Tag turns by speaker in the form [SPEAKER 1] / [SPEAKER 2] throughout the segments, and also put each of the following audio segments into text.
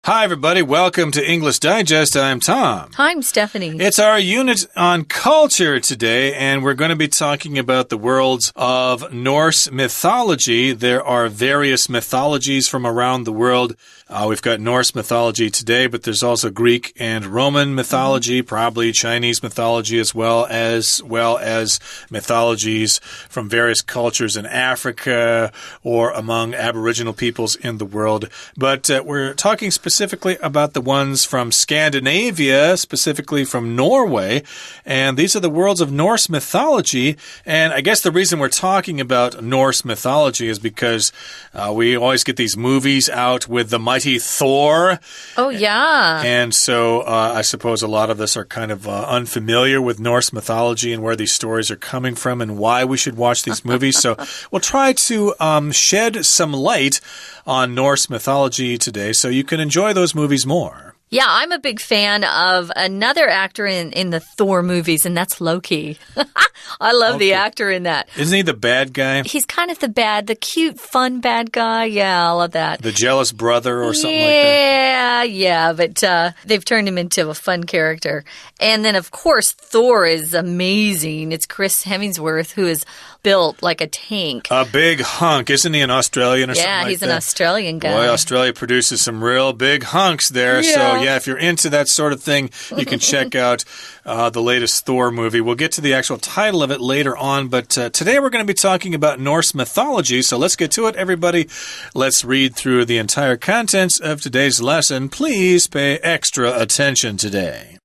[SPEAKER 1] Hi, everybody. Welcome to English Digest. I'm Tom.
[SPEAKER 2] Hi, I'm Stephanie.
[SPEAKER 1] It's our unit on culture today, and we're going to be talking about the worlds of Norse mythology. There are various mythologies from around the world. We've got Norse mythology today, but there's also Greek and Roman mythology, probably Chinese mythology as well as mythologies from various cultures in Africa or among Aboriginal peoples in the world. But we're talking specifically about the ones from Scandinavia, specifically from Norway. And these are the worlds of Norse mythology. And I guess the reason we're talking about Norse mythology is because we always get these movies out with the mighty Thor.
[SPEAKER 2] Oh, yeah.
[SPEAKER 1] And so I suppose a lot of us are kind of unfamiliar with Norse mythology and where these stories are coming from and why we should watch these movies. So we'll try to shed some light on Norse mythology today so you can enjoy those movies more.
[SPEAKER 2] Yeah, I'm a big fan of another actor in the Thor movies, and that's Loki. I love the actor in that.
[SPEAKER 1] Isn't he the bad guy?
[SPEAKER 2] He's kind of the cute, fun bad guy. Yeah, I love that.
[SPEAKER 1] The jealous brother or something like that?
[SPEAKER 2] Yeah, but they've turned him into a fun character. And then, of course, Thor is amazing. It's Chris Hemsworth, who is built like a tank.
[SPEAKER 1] A big hunk. Isn't he an Australian or something like that?
[SPEAKER 2] Yeah, he's an Australian guy.
[SPEAKER 1] Boy, Australia produces some real big hunks there.
[SPEAKER 2] Yeah.
[SPEAKER 1] So, yeah, if you're into that sort of thing, you can check out the latest Thor movie. We'll get to the actual title of it later on, but today we're going to be talking about Norse mythology. So let's get to it, everybody. Let's read through the entire contents of today's lesson. Please pay extra attention today.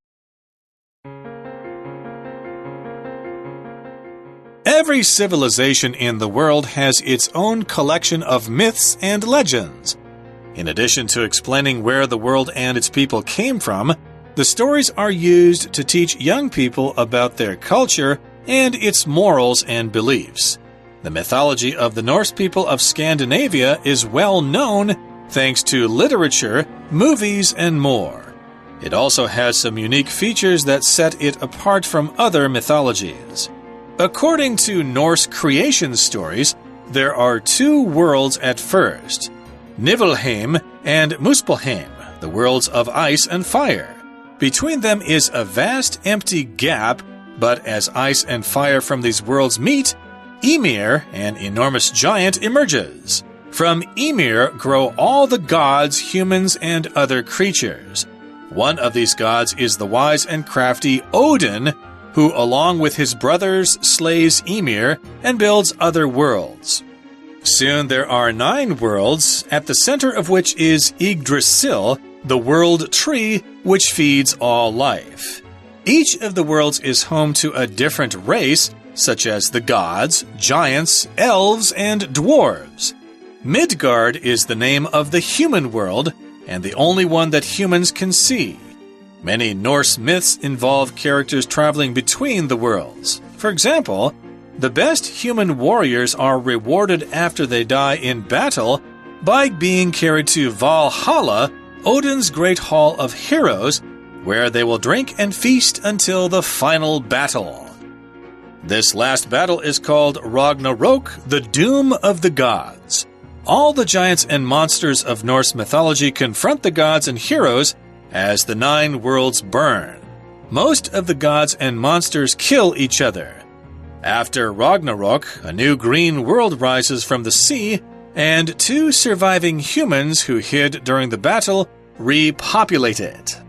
[SPEAKER 1] Every civilization in the world has its own collection of myths and legends. In addition to explaining where the world and its people came from, the stories are used to teach young people about their culture and its morals and beliefs. The mythology of the Norse people of Scandinavia is well known thanks to literature, movies, and more. It also has some unique features that set it apart from other mythologies. According to Norse creation stories, there are two worlds at first, Niflheim and Muspelheim, the worlds of ice and fire. Between them is a vast empty gap, but as ice and fire from these worlds meet, Ymir, an enormous giant, emerges. From Ymir grow all the gods, humans, and other creatures. One of these gods is the wise and crafty Odin, who, along with his brothers, slays Ymir and builds other worlds. Soon there are 9 worlds, at the center of which is Yggdrasil, the world tree which feeds all life. Each of the worlds is home to a different race, such as the gods, giants, elves, and dwarves. Midgard is the name of the human world, and the only one that humans can see. Many Norse myths involve characters traveling between the worlds. For example, the best human warriors are rewarded after they die in battle by being carried to Valhalla, Odin's great hall of heroes, where they will drink and feast until the final battle. This last battle is called Ragnarok, the doom of the gods. All the giants and monsters of Norse mythology confront the gods and heroes as the 9 worlds burn. Most of the gods and monsters kill each other. After Ragnarok, a new green world rises from the sea, and 2 surviving humans who hid during the battle repopulate it.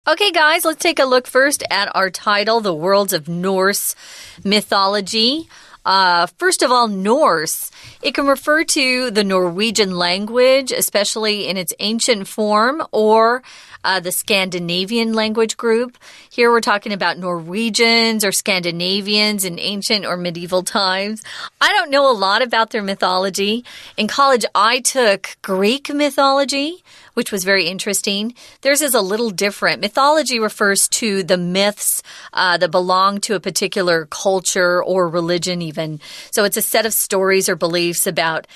[SPEAKER 2] Okay, guys, let's take a look first at our title, The Worlds of Norse Mythology. First of all, Norse. It can refer to the Norwegian language, especially in its ancient form, or the Scandinavian language group. Here we're talking about Norwegians or Scandinavians in ancient or medieval times. I don't know a lot about their mythology. In college, I took Greek mythology, which was very interesting. Theirs is a little different. Mythology refers to the myths that belong to a particular culture or religion even. So it's a set of stories or beliefs about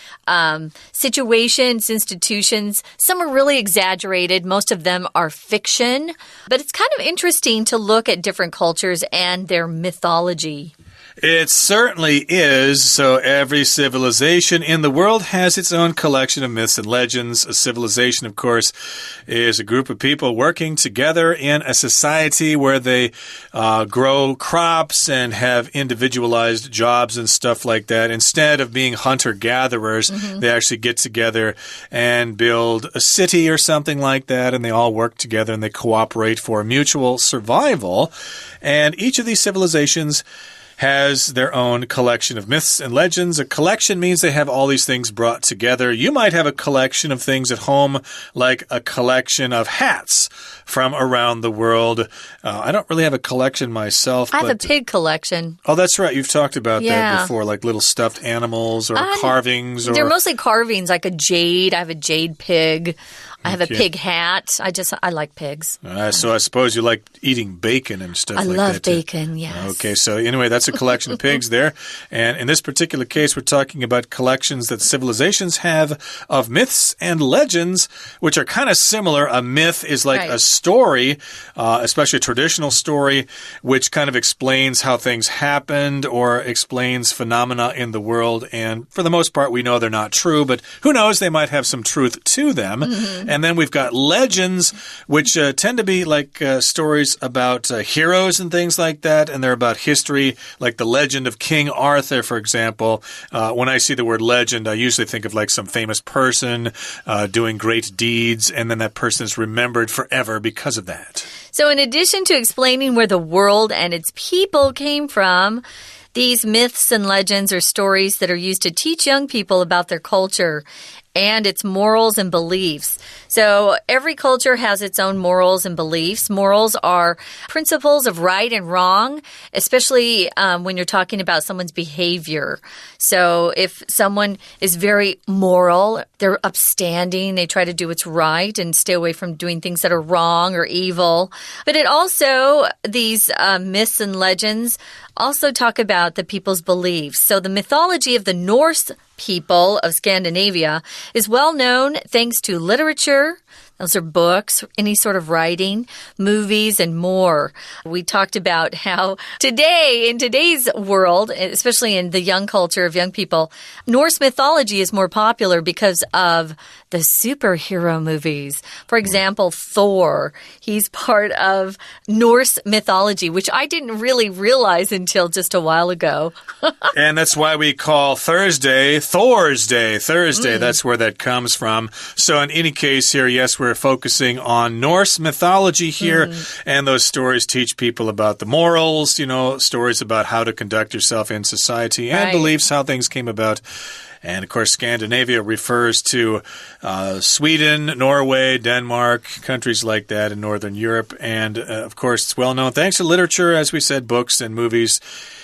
[SPEAKER 2] situations, institutions. Some are really exaggerated. Most of them are fiction. But it's kind of interesting to look at different cultures and their mythology.
[SPEAKER 1] It certainly is. So every civilization in the world has its own collection of myths and legends. A civilization, of course, is a group of people working together in a society where they grow crops and have individualized jobs and stuff like that. Instead of being hunter-gatherers, they actually get together and build a city or something like that, and they all work together and they cooperate for mutual survival. And each of these civilizations has their own collection of myths and legends. A collection means they have all these things brought together. You might have a collection of things at home, like a collection of hats from around the world. I don't really have a collection myself.
[SPEAKER 2] I have a pig collection.
[SPEAKER 1] Oh, that's right. You've talked about that before, like little stuffed animals or carvings.
[SPEAKER 2] They're mostly carvings, like a jade. I have a jade pig. I have a pig hat. I like pigs.
[SPEAKER 1] So I suppose you like eating bacon and stuff like that.
[SPEAKER 2] I love bacon, yes.
[SPEAKER 1] Okay, so anyway, that's a collection of pigs there. And in this particular case, we're talking about collections that civilizations have of myths and legends, which are kind of similar. A myth is like a story, especially a traditional story, which kind of explains how things happened or explains phenomena in the world. And for the most part, we know they're not true, but who knows, they might have some truth to them. And then we've got legends, which tend to be like stories about heroes and things like that, and they're about history, like the legend of King Arthur, for example. When I see the word legend, I usually think of like some famous person doing great deeds, and then that person is remembered forever because of that.
[SPEAKER 2] So in addition to explaining where the world and its people came from, these myths and legends are stories that are used to teach young people about their culture and its morals and beliefs. So every culture has its own morals and beliefs. Morals are principles of right and wrong, especially when you're talking about someone's behavior. So if someone is very moral, they're upstanding, they try to do what's right and stay away from doing things that are wrong or evil. But it also, these myths and legends also talk about the people's beliefs. So the mythology of the Norse people of Scandinavia is well known thanks to literature. Those are books, any sort of writing, movies, and more. We talked about how today, in today's world, especially in the young culture of young people, Norse mythology is more popular because of the superhero movies. For example, Thor. He's part of Norse mythology, which I didn't really realize until just a while ago.
[SPEAKER 1] And that's why we call Thursday Thor's Day. Thursday, that's where that comes from. So in any case here, yes, we're focusing on Norse mythology here, and those stories teach people about the morals, stories about how to conduct yourself in society and beliefs, how things came about. And, of course, Scandinavia refers to Sweden, Norway, Denmark, countries like that in Northern Europe. And, of course, it's well known thanks to literature, as we said, books and movies.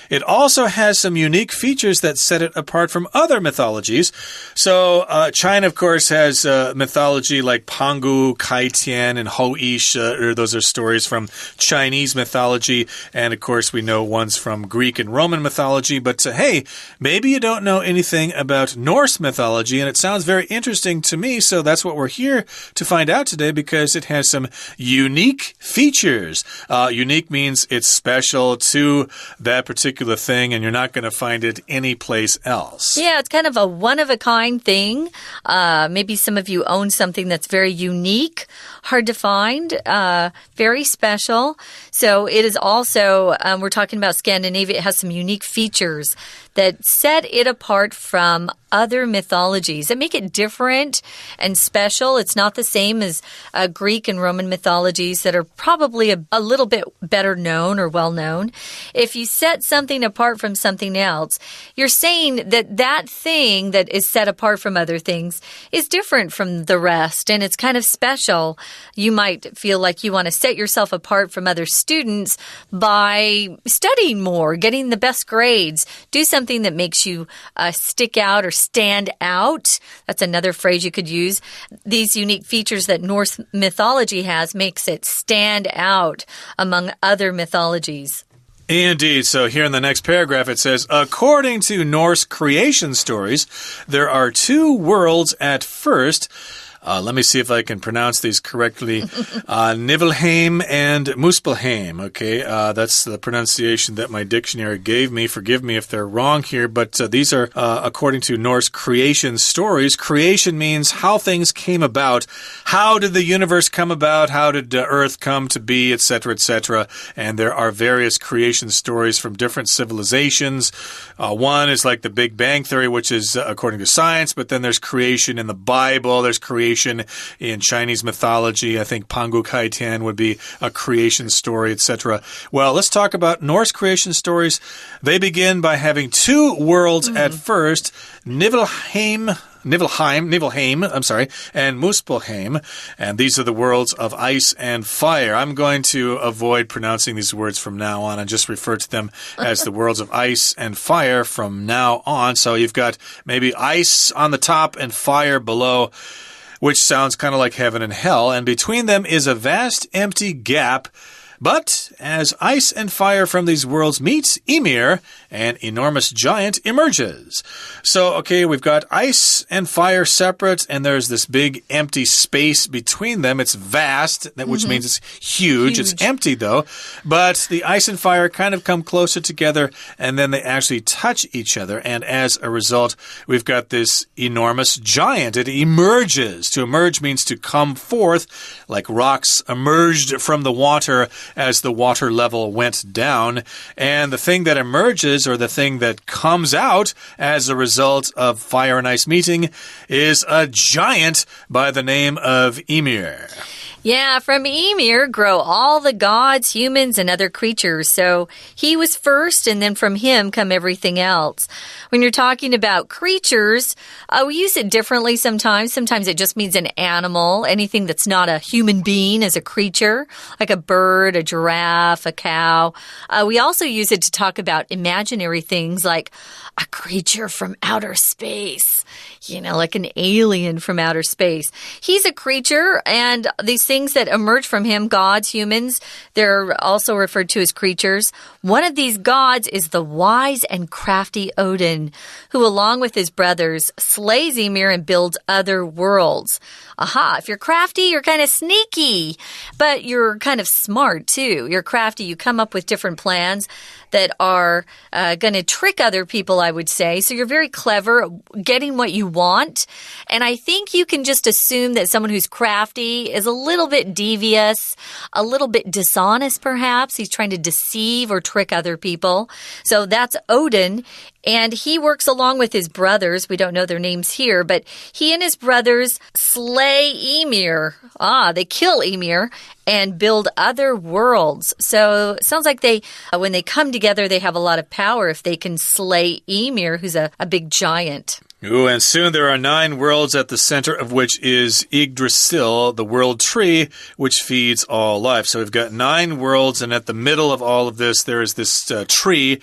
[SPEAKER 1] It also has some unique features that set it apart from other mythologies. So China, of course, has mythology like Pangu, Kaitian, and Ho-ish. Those are stories from Chinese mythology. And, of course, we know ones from Greek and Roman mythology. But, hey, maybe you don't know anything about Norse mythology, and it sounds very interesting to me. So that's what we're here to find out today, because it has some unique features. Unique means it's special to that particular thing, and you're not going to find it anyplace else.
[SPEAKER 2] Yeah, it's kind of a one-of-a-kind thing. Maybe some of you own something that's very unique, hard to find, very special. So it is also, we're talking about Scandinavia, it has some unique features that set it apart from other mythologies that make it different and special. It's not the same as Greek and Roman mythologies that are probably a little bit better known or well known. If you set something apart from something else, you're saying that that thing that is set apart from other things is different from the rest, and it's kind of special. You might feel like you want to set yourself apart from other students by studying more, getting the best grades, do something that makes you stick out or stand out. That's another phrase you could use. These unique features that Norse mythology has makes it stand out among other mythologies.
[SPEAKER 1] Indeed. So here in the next paragraph, it says, according to Norse creation stories, there are two worlds at first. Let me see if I can pronounce these correctly. Nibelheim and Muspelheim. Okay, that's the pronunciation that my dictionary gave me. Forgive me if they're wrong here, but these are according to Norse creation stories. Creation means how things came about. How did the universe come about? How did Earth come to be, etc., etc.? And there are various creation stories from different civilizations. One is like the Big Bang Theory, which is according to science, but then there's creation in the Bible. There's creation in Chinese mythology. I think Pangu Kaitian would be a creation story, etc. Well, let's talk about Norse creation stories. They begin by having two worlds at first. Nibelheim, and Muspelheim. And these are the worlds of ice and fire. I'm going to avoid pronouncing these words from now on and just refer to them as the worlds of ice and fire from now on. So you've got maybe ice on the top and fire below, which sounds kind of like heaven and hell. And between them is a vast empty gap. But as ice and fire from these worlds meet, Ymir, an enormous giant, emerges. So, okay, we've got ice and fire separate, and there's this big empty space between them. It's vast, which means it's huge. It's empty, though. But the ice and fire kind of come closer together, and then they actually touch each other. And as a result, we've got this enormous giant. It emerges. To emerge means to come forth, like rocks emerged from the water as the water level went down. And the thing that emerges, or the thing that comes out as a result of fire and ice meeting, is a giant by the name of Ymir.
[SPEAKER 2] Yeah, from Ymir grow all the gods, humans, and other creatures. So he was first, and then from him come everything else. When you're talking about creatures, we use it differently sometimes. Sometimes it just means an animal. Anything that's not a human being is a creature, like a bird, a giraffe, a cow. We also use it to talk about imaginary things like a creature from outer space, like an alien from outer space. He's a creature, and these things that emerge from him, gods, humans, they're also referred to as creatures. One of these gods is the wise and crafty Odin, who along with his brothers slays Ymir and builds other worlds. Aha, if you're crafty, you're kind of sneaky, but you're kind of smart too. You're crafty, you come up with different plans that are going to trick other people, I would say. So you're very clever at getting what you want. And I think you can just assume that someone who's crafty is a little bit devious, a little bit dishonest perhaps. He's trying to deceive or trick other people. So that's Odin. And he works along with his brothers. We don't know their names here, but he and his brothers slay Ymir. They kill Ymir and build other worlds. So it sounds like when they come together, they have a lot of power if they can slay Ymir, who's a big giant.
[SPEAKER 1] Ooh, and soon there are 9 worlds, at the center of which is Yggdrasil, the world tree, which feeds all life. So we've got 9 worlds, and at the middle of all of this, there is this tree,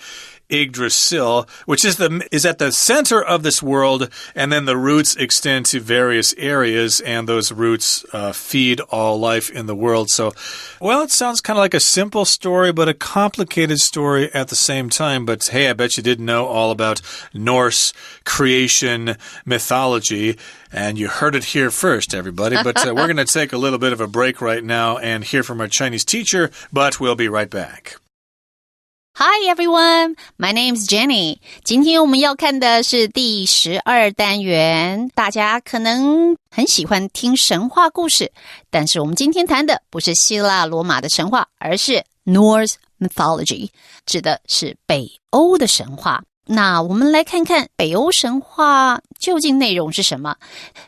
[SPEAKER 1] Yggdrasil, which is at the center of this world, and then the roots extend to various areas, and those roots feed all life in the world. So, well, it sounds kind of like a simple story, but a complicated story at the same time. But hey, I bet you didn't know all about Norse creation mythology. And you heard it here first, everybody. But we're going to take a little bit of a break right now and hear from our Chinese teacher, but we'll be right back.
[SPEAKER 3] Hi everyone, my name's Jenny. 今天我们要看的是第12单元。大家可能很喜欢听神话故事，但是我们今天谈的不是希腊罗马的神话，而是 Norse mythology， 指的是北欧的神话。那我们来看看北欧神话究竟内容是什么。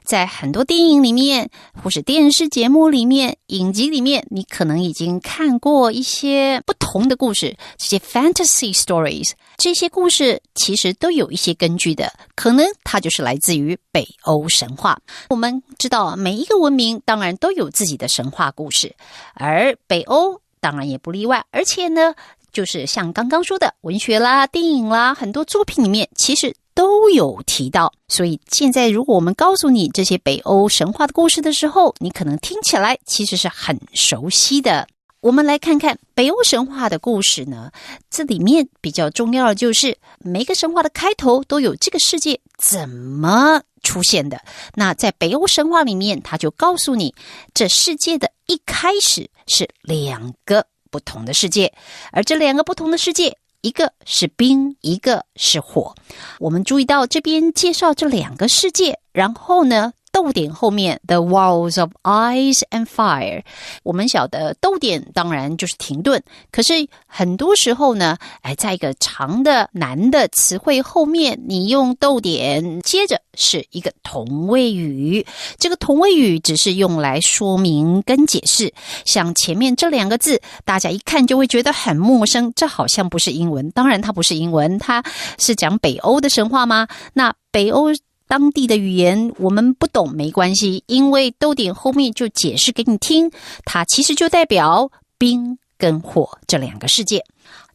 [SPEAKER 3] 在很多电影里面，或是电视节目里面，影集里面，你可能已经看过一些不同的故事，这些 fantasy stories， 这些故事其实都有一些根据的，可能它就是来自于北欧神话。我们知道每一个文明当然都有自己的神话故事，而北欧当然也不例外，而且呢就是像刚刚说的文学啦、电影啦，很多作品里面其实都有提到。所以现在如果我们告诉你这些北欧神话的故事的时候，你可能听起来其实是很熟悉的。我们来看看北欧神话的故事呢，这里面比较重要的就是每个神话的开头都有这个世界怎么出现的。那在北欧神话里面，他就告诉你这世界的一开始是两个不同的世界，而这两个不同的世界，一个是冰，一个是火。我们注意到这边介绍这两个世界，然后呢逗点后面 The walls of ice and fire， 我们晓得逗点当然就是停顿，可是很多时候呢，在一个长的难的词汇后面，你用逗点，接着是一个同位语。这个同位语只是用来说明跟解释，像前面这两个字，大家一看就会觉得很陌生，这好像不是英文。当然它不是英文，它是讲北欧的神话吗？那北欧当地的语言我们不懂没关系，因为逗点后面就解释给你听，它其实就代表冰跟火这两个世界。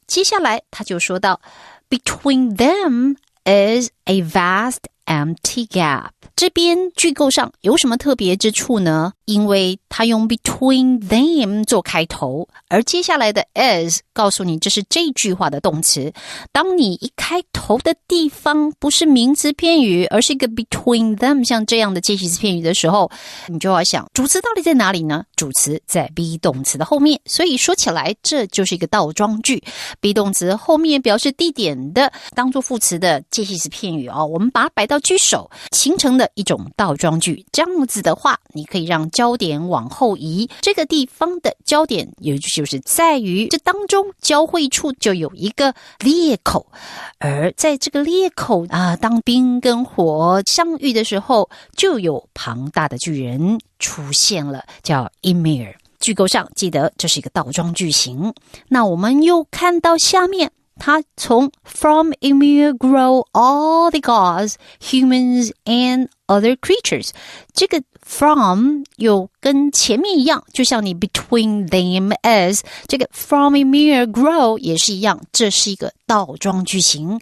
[SPEAKER 3] 接下来他就说到 Between them is a vast empty gap。 这边句构上有什么特别之处呢？因为他用 between them 做开头，而接下来的 is 告诉你这是这句话的动词。当你一开头的地方不是名词片语，而是一个 between them 像这样的介系词片语的时候，你就要想主词到底在哪里呢？主词在 be 动词的后面，所以说起来这就是一个倒装句。 be 动词后面表示地点的当作副词的介系词片语我们把它摆到句首，形成的一种倒装句。这样子的话，你可以让焦点往后移，这个地方的焦点也就是在于这当中交汇处就有一个裂口，而在这个裂口当冰跟火相遇的时候，就有庞大的巨人出现了，叫 Ymir。 句构上记得这是一个倒装句型。那我们又看到下面，他从 From Ymir grow all the gods, humans and other creatures。 这个 from 又跟前面一样，就像你 between them as， 这个 From Ymir grow 也是一样，这是一个倒装句型。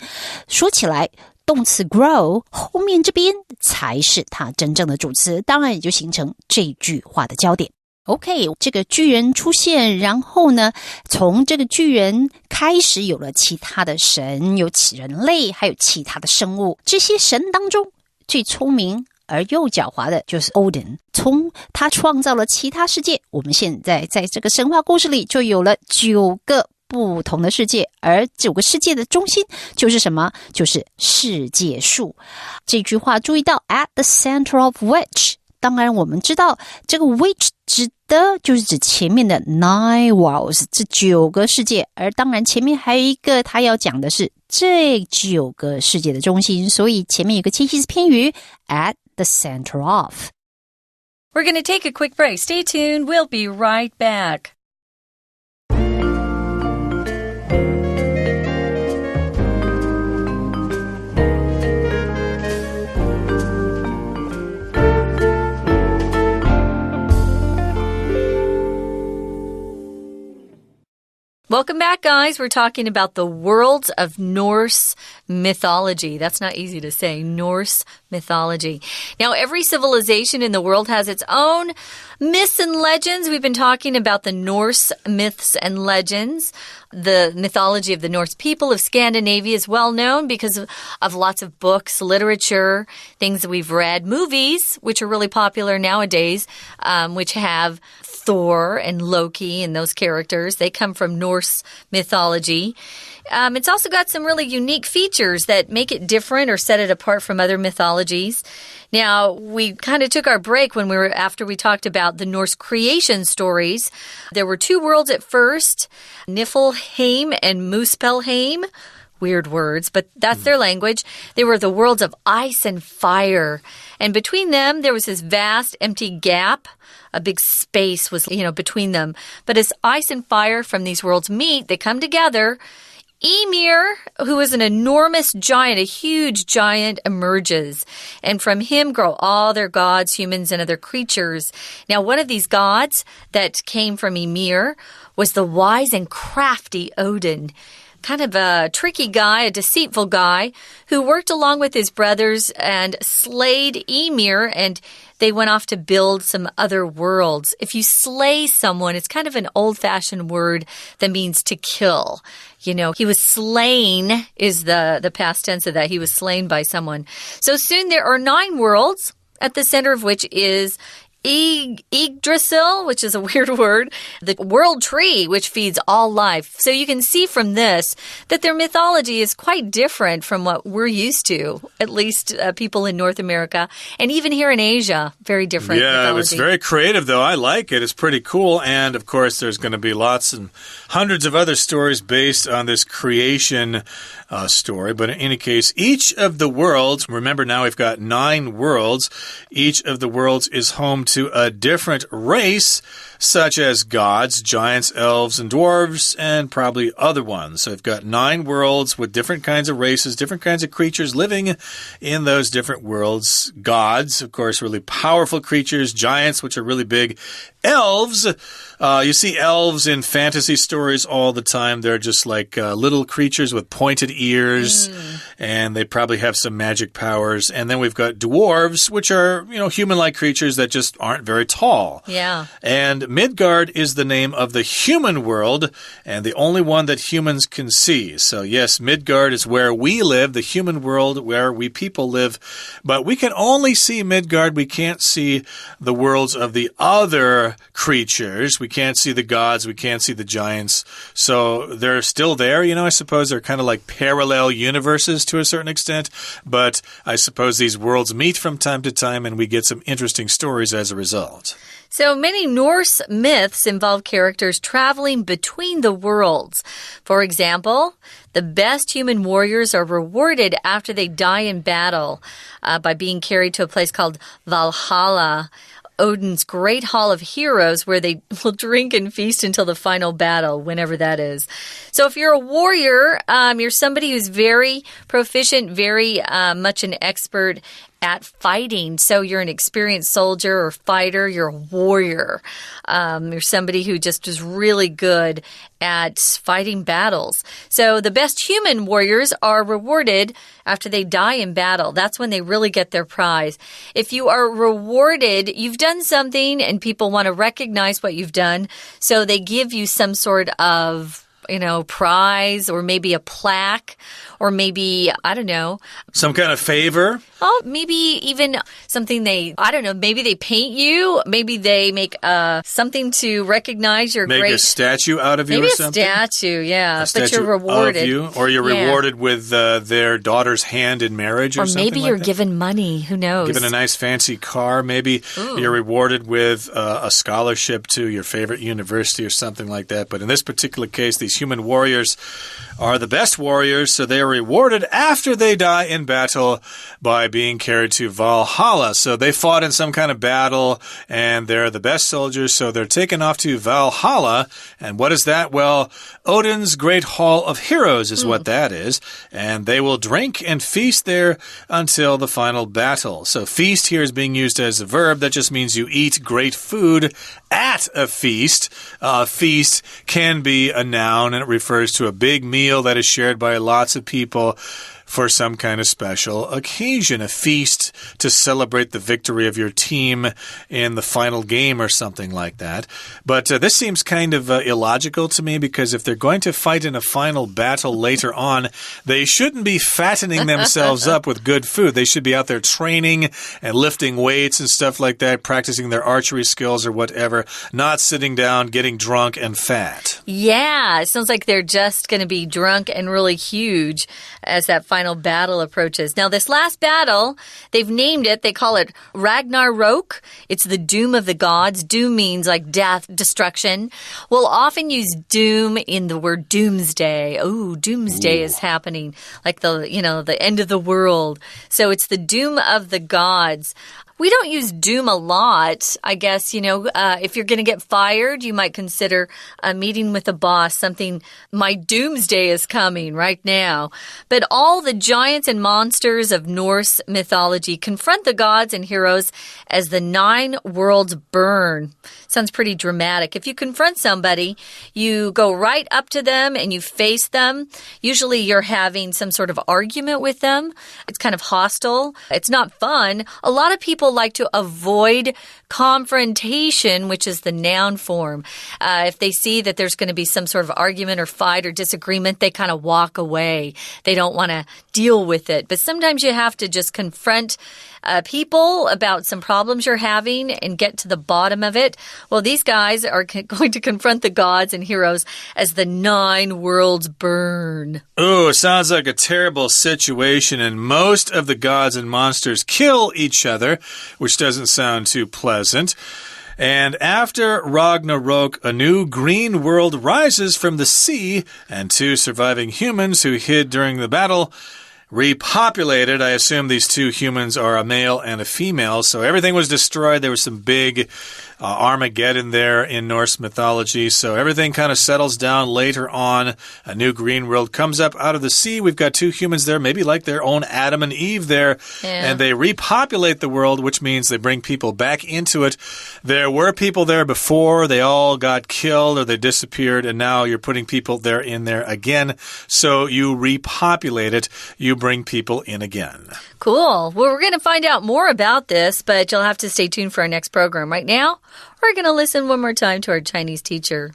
[SPEAKER 3] 说起来动词 grow 后面这边才是它真正的主词，当然也就形成这句话的焦点。OK， 这个巨人出现，然后呢，从这个巨人开始有了其他的神，有人类，还有其他的生物。这些神当中最聪明而又狡猾的就是 Odin， 从他创造了其他世界，我们现在在这个神话故事里就有了9个不同的世界，而9个世界的中心就是什么？就是世界树。这句话注意到 at the center of which， 当然我们知道这个 which 指的就是指前面的 nine worlds， 这9个世界，而当然前面还有一个他要讲的是这9个世界的中心，所以前面有个介系词片语 at the center of。
[SPEAKER 2] We're going to take a quick break. Stay tuned. We'll be right back. Welcome back, guys. We're talking about the worlds of Norse mythology. That's not easy to say, Norse mythology. Now, every civilization in the world has its own myths and legends. We've been talking about the Norse myths and legends. The mythology of the Norse people of Scandinavia is well known because of lots of books, literature, things that we've read, movies, which are really popular nowadays, which have Thor and Loki and those characters. They come from Norse mythology. It's also got some really unique features that make it different or set it apart from other mythologies. Now, we kind of took our break after we talked about the Norse creation stories. There were 2 worlds at first, Niflheim and Muspelheim. Weird words, but that's their language. They were the worlds of ice and fire. And between them, there was this vast empty gap. A big space was, between them. But as ice and fire from these worlds meet, they come together. Ymir, who is an enormous giant, a huge giant, emerges. And from him grow all their gods, humans, and other creatures. Now, one of these gods that came from Ymir was the wise and crafty Odin. Kind of a tricky guy, a deceitful guy, who worked along with his brothers and slayed Ymir, and they went off to build some other worlds. If you slay someone, it's kind of an old-fashioned word that means to kill. You know, he was slain is the past tense of that. He was slain by someone. So soon there are 9 worlds, at the center of which is Yggdrasil, which is a weird word, the world tree, which feeds all life. So you can see from this that their mythology is quite different from what we're used to, at least people in North America, and even here in Asia, very different mythology.
[SPEAKER 1] It's very creative, though. I like it. It's pretty cool. And, of course, there's going to be lots and hundreds of other stories based on this creation story. But in any case, each of the worlds, remember now we've got 9 worlds, each of the worlds is home to a different race, such as gods, giants, elves, and dwarves, and probably other ones. So we've got 9 worlds with different kinds of races, different kinds of creatures living in those different worlds. Gods, of course, really powerful creatures. Giants, which are really big. Elves, you see elves in fantasy stories all the time. They're just like little creatures with pointed ears, and they probably have some magic powers. And then we've got dwarves, which are, human-like creatures that just aren't very tall.
[SPEAKER 2] Yeah.
[SPEAKER 1] And Midgard is the name of the human world, and the only one that humans can see. So yes, Midgard is where we live, the human world where we people live. But we can only see Midgard. We can't see the worlds of the other creatures. We can't see the gods. We can't see the giants. So they're still there. I suppose they're kind of like parallel universes to a certain extent. But I suppose these worlds meet from time to time, and we get some interesting stories as a result.
[SPEAKER 2] So many Norse myths involve characters traveling between the worlds. For example, the best human warriors are rewarded after they die in battle by being carried to a place called Valhalla, Odin's great hall of heroes, where they will drink and feast until the final battle, whenever that is. So if you're a warrior, you're somebody who's very proficient, very much an expert at fighting. So you're an experienced soldier or fighter, you're a warrior. You're somebody who just is really good at fighting battles. So the best human warriors are rewarded after they die in battle. That's when they really get their prize. If you are rewarded, you've done something and people want to recognize what you've done. So they give you some sort of prize, or maybe a plaque, or maybe, I don't know.
[SPEAKER 1] Some kind of favor?
[SPEAKER 2] Oh, maybe even something maybe they paint you. Maybe they make something to recognize your
[SPEAKER 1] great... Make a statue out of you or something?
[SPEAKER 2] Maybe a statue, yeah.
[SPEAKER 1] But
[SPEAKER 2] you're rewarded.
[SPEAKER 1] Of you, or you're rewarded with their daughter's hand in marriage or something
[SPEAKER 2] maybe you're given money. Who knows?
[SPEAKER 1] Given a nice fancy car. Maybe you're rewarded with a scholarship to your favorite university or something like that. But in this particular case, these human warriors are the best warriors, so they are rewarded after they die in battle by being carried to Valhalla. So they fought in some kind of battle, and they're the best soldiers, so they're taken off to Valhalla. And what is that? Well, Odin's great hall of heroes is what that is, and they will drink and feast there until the final battle. So feast here is being used as a verb. That just means you eat great food at a feast. Feast can be a noun, and it refers to a big meal that is shared by lots of people for some kind of special occasion, a feast to celebrate the victory of your team in the final game or something like that. But this seems kind of illogical to me, because if they're going to fight in a final battle later on, they shouldn't be fattening themselves up with good food. They should be out there training and lifting weights and stuff like that, practicing their archery skills or whatever, not sitting down, getting drunk and fat.
[SPEAKER 2] Yeah, it sounds like they're just going to be drunk and really huge as that final battle approaches. Now, this last battle, they've named it, they call it Ragnarok. It's the doom of the gods. Doom means like death, destruction. We'll often use doom in the word doomsday. Oh, doomsday is happening, like the end of the world. So it's the doom of the gods. We don't use doom a lot. I guess, if you're going to get fired, you might consider a meeting with a boss, something, my doomsday is coming right now. But all the giants and monsters of Norse mythology confront the gods and heroes as the 9 worlds burn. Sounds pretty dramatic. If you confront somebody, you go right up to them and you face them. Usually you're having some sort of argument with them. It's kind of hostile. It's not fun. A lot of people people like to avoid confrontation, which is the noun form. If they see that there's going to be some sort of argument or fight or disagreement, they kind of walk away. They don't want to deal with it. But sometimes you have to just confront people about some problems you're having and get to the bottom of it. Well, these guys are going to confront the gods and heroes as the 9 worlds burn.
[SPEAKER 1] Oh, sounds like a terrible situation, and most of the gods and monsters kill each other, which doesn't sound too pleasant. And after Ragnarok, a new green world rises from the sea, and 2 surviving humans who hid during the battle repopulated. I assume these 2 humans are a male and a female, so everything was destroyed. There was some big Armageddon there in Norse mythology, so everything kind of settles down later on. A new green world comes up out of the sea. We've got 2 humans there, maybe like their own Adam and Eve there, and they repopulate the world, which means they bring people back into it. There were people there before. They all got killed or they disappeared, and now you're putting people there in there again. So you repopulate it. You bring people in again.
[SPEAKER 2] Cool. Well, we're going to find out more about this, but you'll have to stay tuned for our next program. Right now, we're going to listen one more time to our Chinese teacher.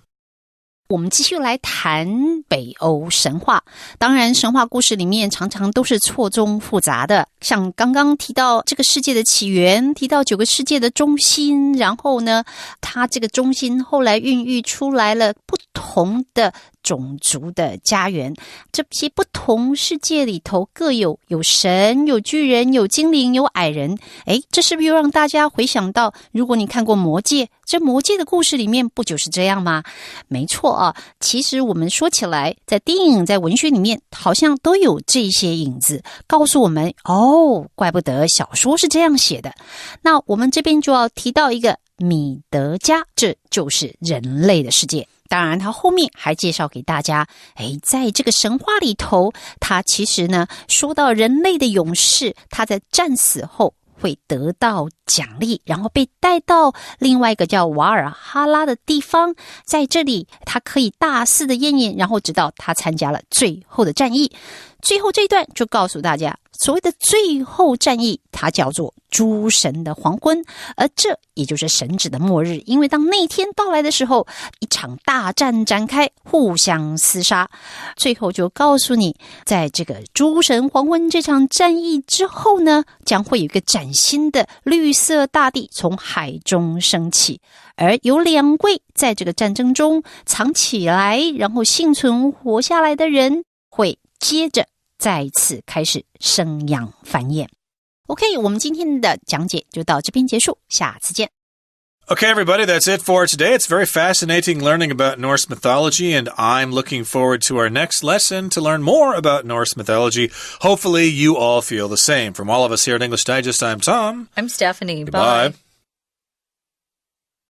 [SPEAKER 3] 我们继续来谈北欧神话。当然，神话故事里面常常都是错综复杂的，像刚刚提到这个世界的起源，提到9个世界的中心，然后呢，它这个中心后来孕育出来了不同的种族的家园。这些不同世界里头各有神，有巨人，有精灵，有矮人。诶，这是不是又让大家回想到，如果你看过魔戒，这魔戒的故事里面不就是这样吗？没错啊，其实我们说起来，在电影在文学里面好像都有这些影子，告诉我们哦，怪不得小说是这样写的。那我们这边就要提到一个米德加，这就是人类的世界。当然他后面还介绍给大家，在这个神话里头，他其实呢说到人类的勇士，他在战死后会得到奖励，然后被带到另外一个叫瓦尔哈拉的地方，在这里他可以大肆的艳艳，然后直到他参加了最后的战役。最后这一段就告诉大家，所谓的最后战役，它叫做诸神的黄昏，而这也就是神指的末日。因为当那天到来的时候，一场大战展开，互相厮杀。最后就告诉你，在这个诸神黄昏这场战役之后呢，将会有一个崭新的绿色大地从海中升起，而有2位在这个战争中藏起来，然后幸存活下来的人会接着再次开始生养繁衍。 OK， 我们今天的讲解就到这边结束，下次见。
[SPEAKER 1] Okay, everybody, that's it for today. It's very fascinating learning about Norse mythology, and I'm looking forward to our next lesson to learn more about Norse mythology. Hopefully, you all feel the same. From all of us here at English Digest, I'm Tom.
[SPEAKER 2] I'm Stephanie.
[SPEAKER 1] Goodbye.
[SPEAKER 2] Bye.